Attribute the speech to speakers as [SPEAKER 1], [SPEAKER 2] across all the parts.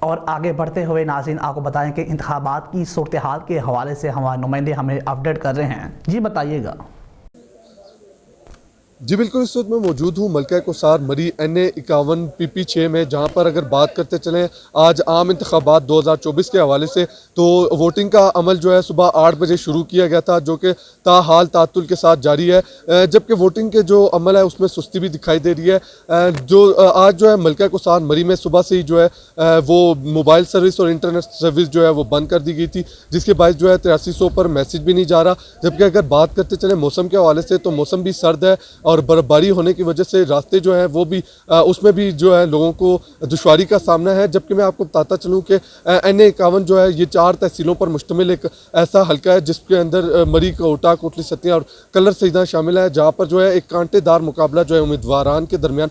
[SPEAKER 1] और आगे बढ़ते हुए नाज़रीन आपको बताएं कि इंतखाबात की सूरत हाल के हवाले से हमारे नुमाइंदे हमें अपडेट कर रहे हैं। जी बताइएगा।
[SPEAKER 2] जी बिल्कुल, इस वक्त मैं मौजूद हूँ मलका कोसार मरी NA 51 PP 6 में, जहाँ पर अगर बात करते चलें आज आम इंतखाबात 2024 के हवाले से, तो वोटिंग का अमल जो है सुबह 8 बजे शुरू किया गया था, जो कि ताहाल तातुल के साथ जारी है। जबकि वोटिंग के जो अमल है उसमें सुस्ती भी दिखाई दे रही है। आज जो है मलका कोसार मरी में सुबह से ही जो है वो मोबाइल सर्विस और इंटरनेट सर्विस जो है वो बंद कर दी गई थी, जिसके बायस जो है 8300 पर मैसेज भी नहीं जा रहा। जबकि अगर बात करते चलें मौसम के हवाले से, तो मौसम भी सर्द है और बर्फबारी होने की वजह से रास्ते जो हैं वो भी उसमें भी जो है लोगों को दुश्वारी का सामना है। जबकि मैं आपको बताता चलूँ कि NA 51 जो है ये 4 तहसीलों पर मुश्तमिल एक ऐसा हल्का है जिसके अंदर मरी, कोटा, कोटली सतिया और कलर सईदा शामिल है, जहाँ पर जो है एक कांटेदार मुकाबला जो है उम्मीदवारान के दरमियान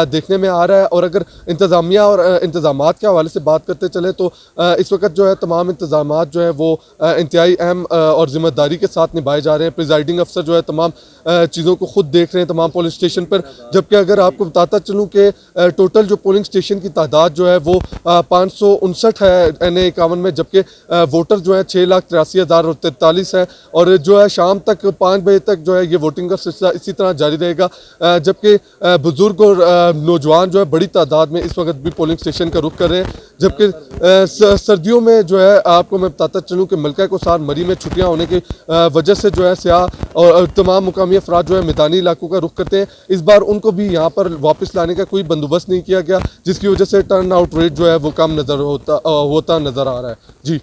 [SPEAKER 2] देखने में आ रहा है। और अगर इंतज़ामिया और इंतज़ामात के हवाले से बात करते चले, तो इस वक्त जो है तमाम इंतज़ामात जो है वो इंतहाई अहम और ज़िम्मेदारी के साथ निभाए जा रहे हैं। प्रिजाइडिंग अफसर जो है तमाम चीज़ों को खुद देख रहे हैं तमाम पोलिंग स्टेशन पर। जबकि अगर आपको बताता चलूँ कि टोटल जो पोलिंग स्टेशन की तादाद जो है वो 559 है NA 51 में, जबकि वोटर जो है 6,83,043 है। और जो है शाम तक 5 बजे तक जो है ये वोटिंग का सिलसिला इसी तरह जारी रहेगा। जबकि बुजुर्ग और नौजवान जो है बड़ी तादाद में इस वक्त भी पोलिंग स्टेशन का रुख कर रहे हैं। जबकि सर्दियों में जो है आपको मैं बताता चलूँ कि मलका कोसार मरी में छुट्टियाँ होने की वजह से जो है सियाह और तमाम मुकामी अफराद जो है मैदानी इलाकों का रुख करते हैं। इस बार उनको भी यहाँ पर वापस लाने का कोई बंदोबस्त नहीं किया गया, जिसकी वजह से टर्न आउट रेट जो है वो कम होता नज़र आ रहा है। जी।